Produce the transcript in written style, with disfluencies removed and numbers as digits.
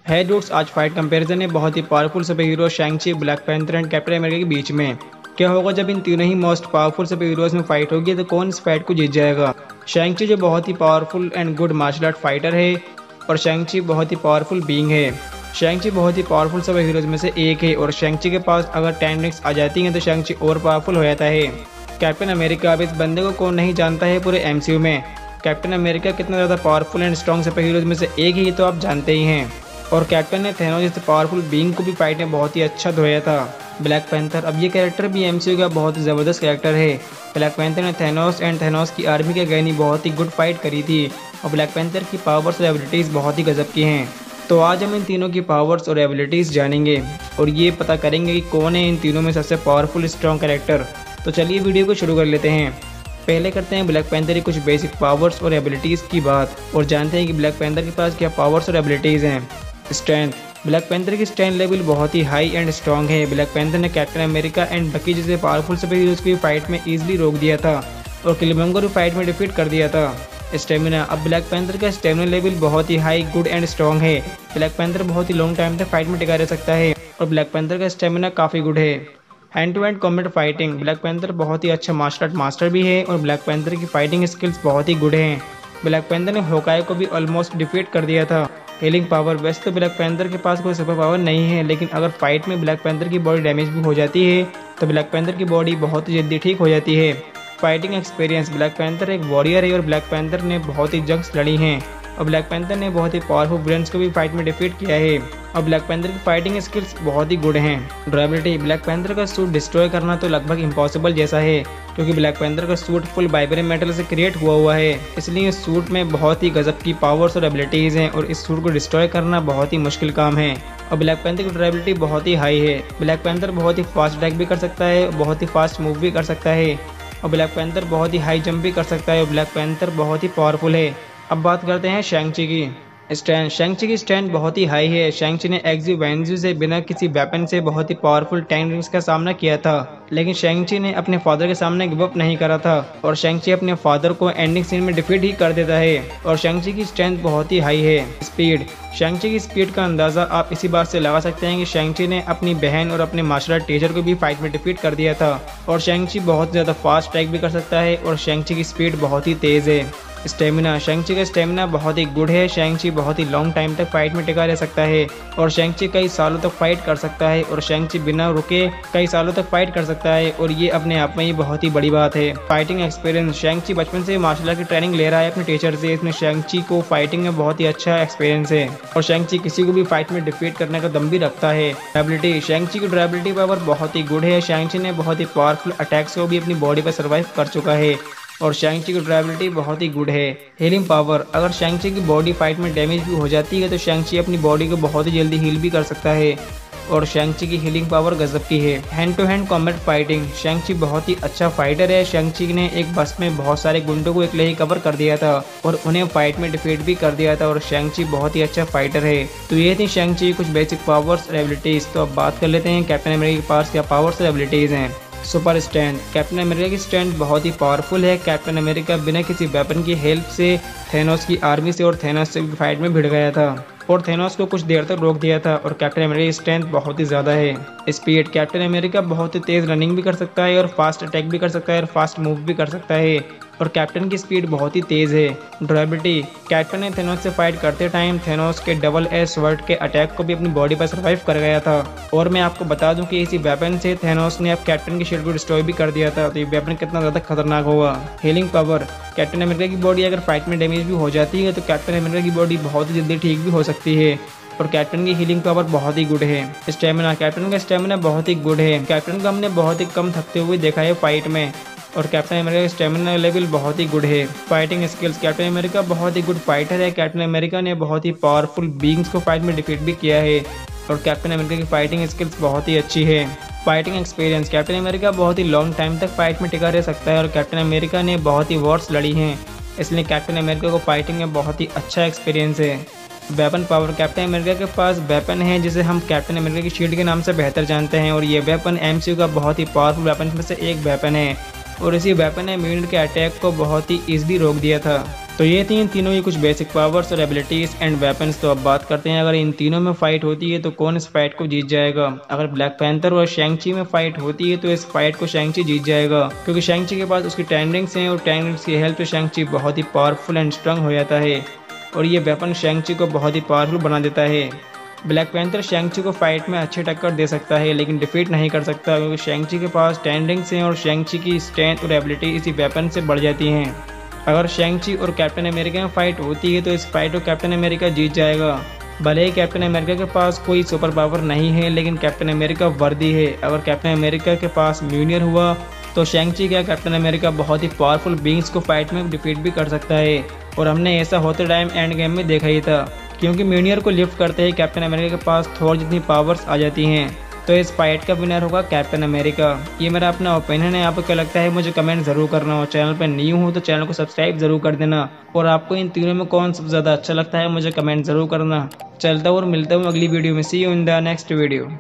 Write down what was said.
है डूड्स, आज fight comparison है बहुत ही powerful super hero Shang-Chi, Black Panther and Captain America के बीच में। क्या होगा जब इन तीनों ही मोस्ट पावरफुल सुपर हीरोज में फाइट होगी, तो कौन इस फाइट को जीत जाएगा। शैंग-ची जो बहुत ही powerful and good martial art fighter है और शैंग-ची बहुत ही पावरफुल बीइंग है। शैंग-ची बहुत ही पावरफुल सुपर हीरोज में से एक है और शैंग-ची के पास अगर 10 रिंग्स आ जाती हैं तो शैंग-ची और पावरफुल हो जाता है। कैप्टन अमेरिका, अब इस बंदे को कौन नहीं जानता है पूरे एमसीयू में। कैप्टन अमेरिका कितना ज़्यादा powerful and strong super heroes में से एक ही तो आप जानते ही हैं। और कैप्टन ने थैनोस जैसे पावरफुल बीइंग को भी फाइट में बहुत ही अच्छा धोया था। ब्लैक पैंथर, अब ये कैरेक्टर भी एमसीयू का बहुत ही ज़बरदस्त कैरेक्टर है। ब्लैक पैंथर ने थैनोस एंड थैनोस की आर्मी के अगेंस्ट बहुत ही गुड फाइट करी थी और ब्लैक पैंथर की पावर्स और एबिलिटीज़ बहुत ही गजब की हैं। तो आज हम इन तीनों की पावर्स और एबिलिटीज़ जानेंगे और ये पता करेंगे कि कौन है इन तीनों में सबसे पावरफुल स्ट्रॉन्ग कैरेक्टर। तो चलिए वीडियो को शुरू कर लेते हैं। पहले करते हैं ब्लैक पैंथर की कुछ बेसिक पावर्स और एबिलिटीज़ की बात और जानते हैं कि ब्लैक पैंथर के पास क्या पावर्स और एबिलिटीज़ हैं। स्ट्रेंथ, ब्लैक पैंथर की स्ट्रेंथ लेवल बहुत ही हाई एंड स्ट्रॉन्ग है। ब्लैक पैंथर ने कैप्टन अमेरिका एंड बकी जैसे पावरफुल सुपर हीरोज को फाइट में इजीली रोक दिया था और किलमंगर को फाइट में डिफीट कर दिया था। स्टेमिना, अब ब्लैक पैंथर का स्टेमिना लेवल बहुत ही हाई, गुड एंड स्ट्रॉन्ग है। ब्लैक पैंथर बहुत ही लॉन्ग टाइम तक फाइट में टिका रह सकता है और ब्लैक पैंथर का स्टेमिना काफ़ी गुड है। Hand to hand combat fighting, Black Panther बहुत ही अच्छा मार्शल आर्ट मास्टर भी है और ब्लैक पैंथर की फाइटिंग स्किल्स बहुत ही गुड हैं। ब्लैक पैंथर ने होकाई को भी ऑलमोस्ट डिफीट कर दिया था। हीलिंग पावर, वैसे तो ब्लैक पैंथर के पास कोई सुपर पावर नहीं है, लेकिन अगर फाइट में ब्लैक पैंथर की बॉडी डैमेज भी हो जाती है तो ब्लैक पैंथर की बॉडी बहुत ही जल्दी ठीक हो जाती है। फाइटिंग एक्सपीरियंस, ब्लैक पैंथर एक वॉरियर है और ब्लैक पैंथर ने बहुत ही जंग्स लड़ी हैं और ब्लैक पैंथर ने बहुत ही पावरफुल विलेंस को भी फाइट में डिफीट किया है और ब्लैक पैंथर की फाइटिंग स्किल्स बहुत ही गुड हैं। ड्यूरेबिलिटी, ब्लैक पैंथर का सूट डिस्ट्रॉय करना तो लगभग इम्पॉसिबल जैसा है क्योंकि ब्लैक पैंथर का सूट फुल वाइब्रेनियम मेटल से क्रिएट हुआ है, इसलिए इस सूट में बहुत ही गजब की पावर्स और एबिलिटीज़ हैं और इस सूट को डिस्ट्रॉय करना बहुत ही मुश्किल काम है। और ब्लैक पैंथर की ड्यूरेबिलिटी बहुत ही हाई है। ब्लैक पैंथर बहुत ही फास्ट अटैक भी कर सकता है, बहुत ही फास्ट मूव भी कर सकता है और ब्लैक पैंथर बहुत ही हाई जंप भी कर सकता है और ब्लैक पैंथर बहुत ही पावरफुल है। अब बात करते हैं शैंग-ची की स्ट्रेंथ। शैंग-ची की स्ट्रेंथ बहुत ही हाई है। शैंग-ची ने एक्सू वेंजू से बिना किसी वेपन से बहुत ही पावरफुल 10 रिंग्स का सामना किया था, लेकिन शैंग-ची ने अपने फादर के सामने गिव अप नहीं करा था और शैंग-ची अपने फादर को एंडिंग सीन में डिफीट ही कर देता है और शैंग-ची की स्ट्रेंथ बहुत ही हाई है। स्पीड, शैंग-ची की स्पीड का अंदाज़ा आप इसी बात से लगा सकते हैं कि शैंग-ची ने अपनी बहन और अपने मार्शल आर्ट टीचर को भी फाइट में डिफीट कर दिया था और शैंग-ची बहुत ज़्यादा फास्ट अटैक भी कर सकता है और शैंग-ची की स्पीड बहुत ही तेज़ है। स्टेमिना, शैंग-ची का स्टेमिना बहुत ही गुड है। शैंग-ची बहुत ही लॉन्ग टाइम तक फाइट में टिका रह सकता है और शैंग-ची कई सालों तक फाइट कर सकता है और शैंग-ची बिना रुके कई सालों तक फाइट कर सकता है और ये अपने आप में ही बहुत ही बड़ी बात है। फाइटिंग एक्सपीरियंस, शैंग-ची बचपन से मार्शल आर्ट की ट्रेनिंग ले रहा है अपने टीचर से, इसमें शैंग-ची को फाइटिंग में बहुत ही अच्छा एक्सपीरियंस है और शैंग-ची किसी को भी फाइट में डिफीट करने का दम भी रखता है। ड्यूरेबिलिटी, शैंग-ची की ड्यूरेबिलिटी पावर बहुत ही गुड है। शैंग-ची ने बहुत ही पावरफुल अटैक्स को भी अपनी बॉडी पर सर्वाइव कर चुका है और शैंग-ची की ड्यूरेबिलिटी बहुत ही गुड है। हीलिंग पावर, अगर शैंग-ची की बॉडी फाइट में डैमेज भी हो जाती है तो शैंग-ची अपनी बॉडी को बहुत ही जल्दी हील भी कर सकता है और शैंग-ची की हीलिंग पावर गजब की है। Hand to hand combat fighting, Shang Chi बहुत ही अच्छा फाइटर है। शैंग-ची ने एक बस में बहुत सारे गुंडों को अकेले ही कवर कर दिया था और उन्हें फाइट में डिफीट भी कर दिया था और शैंग-ची बहुत ही अच्छा फाइटर है। तो ये थी शैंग-ची कुछ बेसिक पावर्स और एबिलिटीज़। तो अब बात कर लेते हैं कैप्टन अमेरिका के पास क्या पावर्स और एबिलिटीज़ हैं। सुपर स्ट्रेंथ, कैप्टन अमेरिका की स्ट्रेंथ बहुत ही पावरफुल है। कैप्टन अमेरिका बिना किसी वेपन की हेल्प से थैनोस की आर्मी से और थैनोस से फाइट में भिड़ गया था और थैनोस को कुछ देर तक रोक दिया था और कैप्टन अमेरिका की स्ट्रेंथ बहुत ही ज़्यादा है। स्पीड, कैप्टन अमेरिका बहुत ही तेज़ रनिंग भी कर सकता है और फास्ट अटैक भी कर सकता है और फास्ट मूव भी कर सकता है और कैप्टन की स्पीड बहुत ही तेज़ है। ड्यूरेबिलिटी, कैप्टन ने थैनोस से फाइट करते टाइम थैनोस के डबल एज स्वर्ड के अटैक को भी अपनी बॉडी पर सर्वाइव कर गया था और मैं आपको बता दूं कि इसी वेपन से थैनोस ने अब कैप्टन की शील्ड को डिस्ट्रॉय भी कर दिया था। तो ये वेपन कितना ज़्यादा खतरनाक होगा। हीलिंग पावर, कैप्टन अमेरिका की बॉडी अगर फाइट में डैमेज भी हो जाती है तो कैप्टन अमेरिका की बॉडी बहुत ही जल्दी ठीक भी हो सकती है और कैप्टन की हीलिंग पावर बहुत ही गुड है। स्टेमिना, कैप्टन का स्टेमिना बहुत ही गुड है। कैप्टन को हमने बहुत ही कम थकते हुए देखा है फाइट में और कैप्टन अमेरिका का स्टेमिना लेवल बहुत ही गुड है। फाइटिंग स्किल्स, कैप्टन अमेरिका बहुत ही गुड फाइटर है। कैप्टन अमेरिका ने बहुत ही पावरफुल बीइंग्स को फाइट में डिफीट भी किया है और कैप्टन अमेरिका की फाइटिंग स्किल्स बहुत ही अच्छी है। फाइटिंग एक्सपीरियंस, कैप्टन अमेरिका बहुत ही लॉन्ग टाइम तक फाइट में टिका रह सकता है और कैप्टन अमेरिका ने बहुत ही वॉर्स लड़ी हैं, इसलिए कैप्टन अमेरिका को फाइटिंग में बहुत ही अच्छा एक्सपीरियंस है। वेपन पावर, कैप्टन अमेरिका के पास वेपन है जिसे हम कैप्टन अमेरिका की शील्ड के नाम से बेहतर जानते हैं और ये वेपन एमसीयू का बहुत ही पावरफुल वेपन में से एक वेपन है और इसी वेपन ने म्यूनियर के अटैक को बहुत ही ईजिली रोक दिया था। तो ये थी इन तीनों की कुछ बेसिक पावर्स और एबिलिटीज एंड वेपन्स। तो अब बात करते हैं अगर इन तीनों में फाइट होती है तो कौन इस फाइट को जीत जाएगा। अगर ब्लैक पैंथर और शैंग-ची में फाइट होती है तो इस फाइट को शैंग-ची जीत जाएगा, क्योंकि शैंग-ची के पास उसकी 10 रिंग्स हैं और 10 रिंग्स की हेल्प से शैंग-ची बहुत ही पावरफुल एंड स्ट्रांग हो जाता है और ये वेपन शैंग-ची को बहुत ही पावरफुल बना देता है। ब्लैक पैंथर शैंग-ची को फाइट में अच्छी टक्कर दे सकता है लेकिन डिफीट नहीं कर सकता, क्योंकि शैंग-ची के पास 10 रिंग्स हैं और शैंग-ची की स्ट्रेंथ और एबिलिटी इसी वेपन से बढ़ जाती हैं। अगर शैंग-ची और कैप्टन अमेरिका में फाइट होती है तो इस फाइट को कैप्टन अमेरिका जीत जाएगा। भले ही कैप्टन अमेरिका के पास कोई सुपर पावर नहीं है लेकिन कैप्टन अमेरिका वर्दी है। अगर कैप्टन अमेरिका के पास म्यूनियर हुआ तो शैंग-ची क्या कैप्टन अमेरिका बहुत ही पावरफुल बींग्स को फाइट में डिफीट भी कर सकता है और हमने ऐसा होते टाइम एंड गेम में देखा ही था, क्योंकि म्यूनियर को लिफ्ट करते ही कैप्टन अमेरिका के पास थोर जितनी पावर्स आ जाती हैं। तो इस फाइट का विनर होगा कैप्टन अमेरिका। ये मेरा अपना ओपिनियन है, आपको क्या लगता है मुझे कमेंट जरूर करना। और चैनल पर न्यू हो तो चैनल को सब्सक्राइब जरूर कर देना। और आपको इन तीनों में कौन सबसे ज़्यादा अच्छा लगता है मुझे कमेंट जरूर करना। चलता हूँ और मिलता हूँ अगली वीडियो में। See you in the next video.